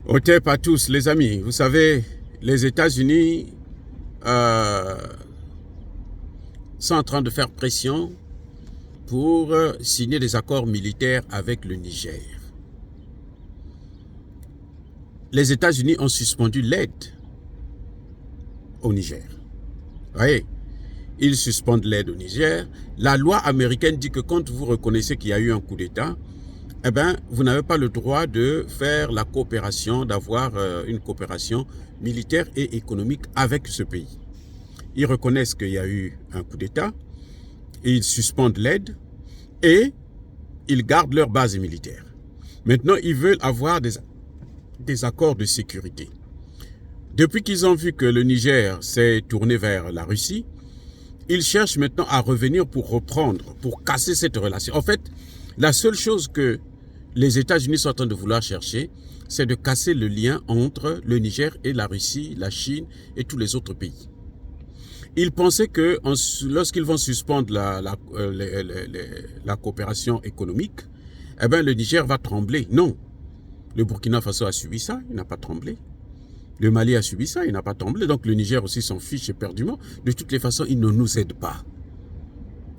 Au TEP à tous, les amis. Vous savez, les États-Unis sont en train de faire pression pour signer des accords militaires avec le Niger. Les États-Unis ont suspendu l'aide au Niger. Vous voyez, ils suspendent l'aide au Niger. La loi américaine dit que quand vous reconnaissez qu'il y a eu un coup d'État, eh bien, vous n'avez pas le droit de faire la coopération, d'avoir une coopération militaire et économique avec ce pays. Ils reconnaissent qu'il y a eu un coup d'État, ils suspendent l'aide et ils gardent leur base militaire. Maintenant, ils veulent avoir des accords de sécurité. Depuis qu'ils ont vu que le Niger s'est tourné vers la Russie, ils cherchent maintenant à revenir pour reprendre, pour casser cette relation. En fait, la seule chose que les États-Unis sont en train de vouloir chercher, c'est de casser le lien entre le Niger et la Russie, la Chine et tous les autres pays. Ils pensaient que lorsqu'ils vont suspendre la coopération économique, eh bien, le Niger va trembler. Non. Le Burkina Faso a subi ça, il n'a pas tremblé. Le Mali a subi ça, il n'a pas tremblé. Donc le Niger aussi s'en fiche éperdument. De toutes les façons, il ne nous aide pas.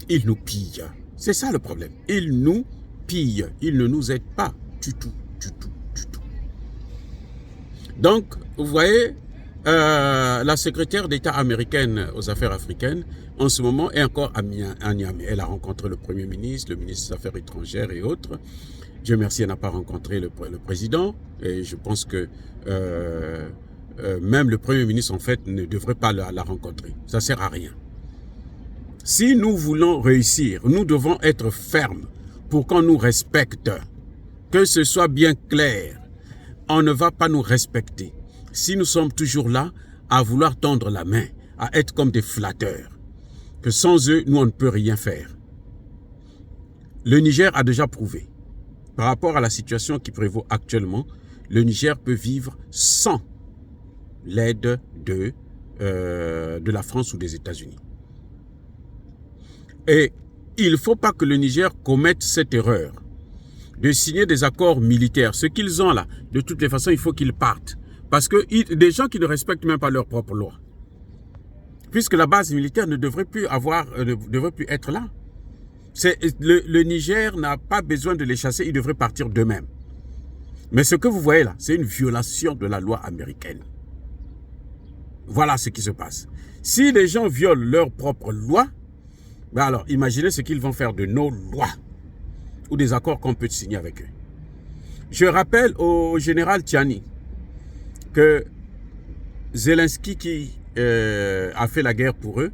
Il nous pille. C'est ça le problème. Il nous pille. Il ne nous aide pas du tout, du tout, du tout. Donc, vous voyez, la secrétaire d'État américaine aux affaires africaines, en ce moment, est encore à Niamey. Elle a rencontré le Premier ministre, le ministre des Affaires étrangères et autres. Dieu merci, elle n'a pas rencontré le président. Et je pense que même le Premier ministre, en fait, ne devrait pas la rencontrer. Ça ne sert à rien. Si nous voulons réussir, nous devons être fermes pour qu'on nous respecte. Que ce soit bien clair. On ne va pas nous respecter si nous sommes toujours là à vouloir tendre la main, à être comme des flatteurs. Que sans eux, nous, on ne peut rien faire. Le Niger a déjà prouvé. Par rapport à la situation qui prévaut actuellement, le Niger peut vivre sans l'aide de la France ou des États-Unis. Et il ne faut pas que le Niger commette cette erreur de signer des accords militaires. Ce qu'ils ont là, de toutes les façons, il faut qu'ils partent. Parce que des gens qui ne respectent même pas leur propre loi. Puisque la base militaire ne devrait plus être là. Le Niger n'a pas besoin de les chasser, ils devraient partir d'eux-mêmes. Mais ce que vous voyez là, c'est une violation de la loi américaine. Voilà ce qui se passe. Si les gens violent leur propre loi, ben alors imaginez ce qu'ils vont faire de nos lois ou des accords qu'on peut signer avec eux. Je rappelle au général Tiani que Zelensky qui a fait la guerre pour eux,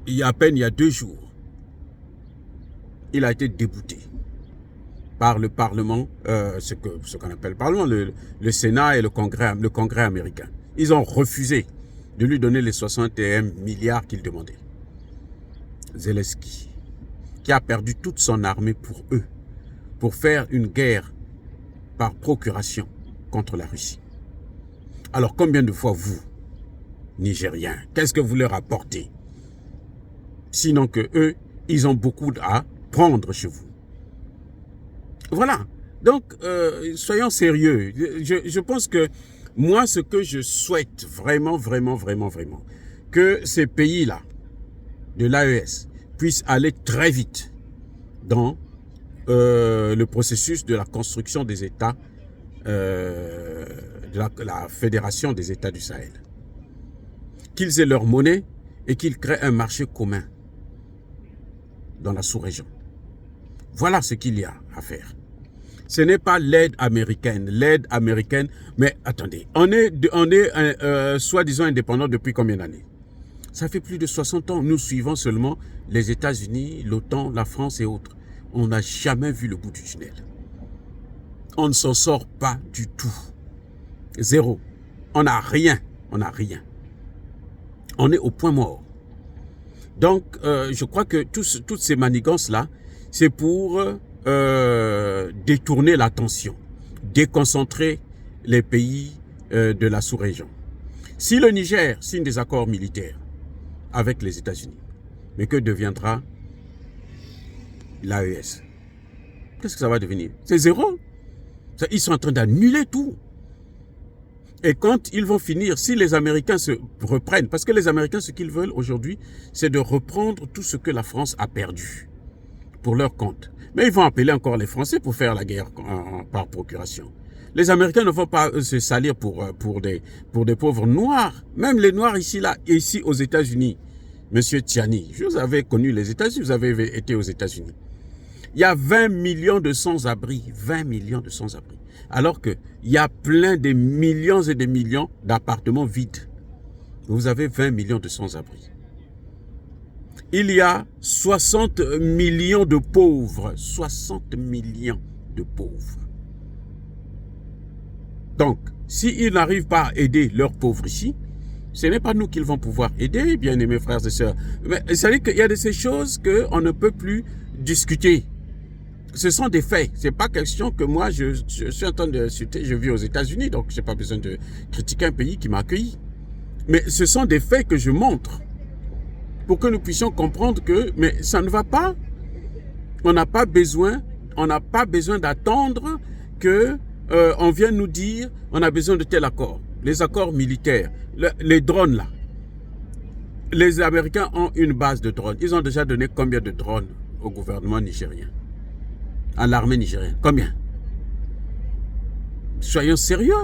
il y a 2 jours, il a été débouté par le Parlement, ce qu'on appelle le Parlement, le Sénat et le Congrès américain. Ils ont refusé de lui donner les 61 milliards qu'il demandait. Zelensky, qui a perdu toute son armée pour eux, pour faire une guerre par procuration contre la Russie. Alors combien de fois vous, Nigériens, qu'est-ce que vous leur apportez? Sinon que eux, ils ont beaucoup à prendre chez vous. Voilà. Donc, soyons sérieux. Je pense que moi, ce que je souhaite vraiment, que ces pays-là, de l'AES, puissent aller très vite dans le processus de la construction des États, de la Fédération des États du Sahel. Qu'ils aient leur monnaie et qu'ils créent un marché commun dans la sous-région. Voilà ce qu'il y a à faire. Ce n'est pas l'aide américaine. L'aide américaine, mais attendez, on est soi-disant indépendant depuis combien d'années? Ça fait plus de 60 ans. Nous suivons seulement les États-Unis, l'OTAN, la France et autres. On n'a jamais vu le bout du tunnel. On ne s'en sort pas du tout. Zéro. On n'a rien. On n'a rien. On est au point mort. Donc, je crois que toutes ces manigances-là, c'est pour détourner l'attention, déconcentrer les pays de la sous-région. Si le Niger signe des accords militaires avec les États-Unis, mais que deviendra l'AES? Qu'est-ce que ça va devenir? C'est zéro. Ils sont en train d'annuler tout. Et quand ils vont finir, si les Américains se reprennent, parce que les Américains, ce qu'ils veulent aujourd'hui, c'est de reprendre tout ce que la France a perdu pour leur compte. Mais ils vont appeler encore les Français pour faire la guerre par procuration. Les Américains ne vont pas se salir pour des pauvres Noirs. Même les Noirs ici aux États-Unis. Monsieur Tiani, vous avez connu les États-Unis, vous avez été aux États-Unis. Il y a 20 millions de sans-abri, 20 millions de sans-abri. Alors qu'il y a plein de millions et de millions d'appartements vides. Vous avez 20 millions de sans-abri. Il y a 60 millions de pauvres. 60 millions de pauvres. Donc, s'ils n'arrivent pas à aider leurs pauvres ici, ce n'est pas nous qu'ils vont pouvoir aider, bien-aimés frères et sœurs. Mais ça veut dire qu'il y a de ces choses qu'on ne peut plus discuter. Ce sont des faits. Ce n'est pas question que moi, je suis en train de citer. Je vis aux États-Unis, donc je n'ai pas besoin de critiquer un pays qui m'a accueilli. Mais ce sont des faits que je montre pour que nous puissions comprendre que mais ça ne va pas. On n'a pas besoin d'attendre que on vienne nous dire on a besoin de tel accord. Les accords militaires, les drones là. Les Américains ont une base de drones. Ils ont déjà donné combien de drones au gouvernement nigérien? À l'armée nigérienne. Combien? Soyons sérieux.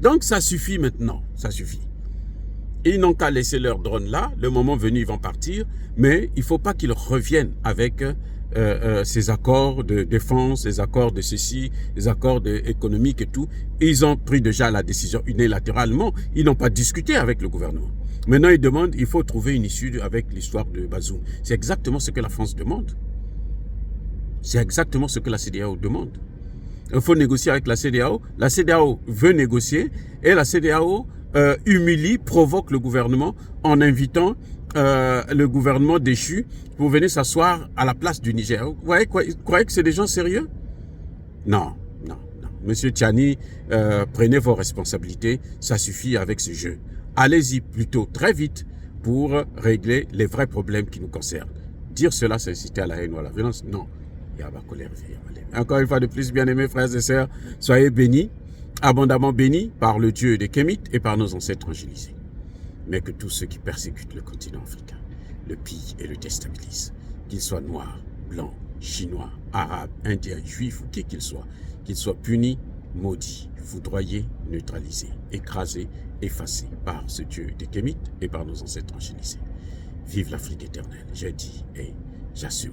Donc ça suffit maintenant. Ça suffit. Ils n'ont qu'à laisser leurs drones là. Le moment venu, ils vont partir. Mais il ne faut pas qu'ils reviennent avec ces accords de défense, ces accords de ceci, les accords économiques et tout. Ils ont pris déjà la décision unilatéralement. Ils n'ont pas discuté avec le gouvernement. Maintenant, ils demandent, il faut trouver une issue avec l'histoire de Bazoum. C'est exactement ce que la France demande. C'est exactement ce que la CEDEAO demande. Il faut négocier avec la CEDEAO. La CEDEAO veut négocier et la CEDEAO humilie, provoque le gouvernement en invitant le gouvernement déchu pour venir s'asseoir à la place du Niger. Vous croyez que c'est des gens sérieux? Non, non, non. Monsieur Tiani, prenez vos responsabilités. Ça suffit avec ce jeu. Allez-y plutôt très vite pour régler les vrais problèmes qui nous concernent. Dire cela, c'est inciter à la haine ou à la violence? Non. Encore une fois de plus, bien-aimés frères et sœurs, soyez bénis, abondamment bénis par le Dieu des Kémites et par nos ancêtres angélisés. Mais que tous ceux qui persécutent le continent africain le pillent et le déstabilisent, qu'ils soient noirs, blancs, chinois, arabes, indiens, juifs ou qui qu'ils soient punis, maudits, foudroyés, neutralisés, écrasés, effacés par ce Dieu des Kémites et par nos ancêtres angélisés. Vive l'Afrique éternelle, j'ai dit et j'assume.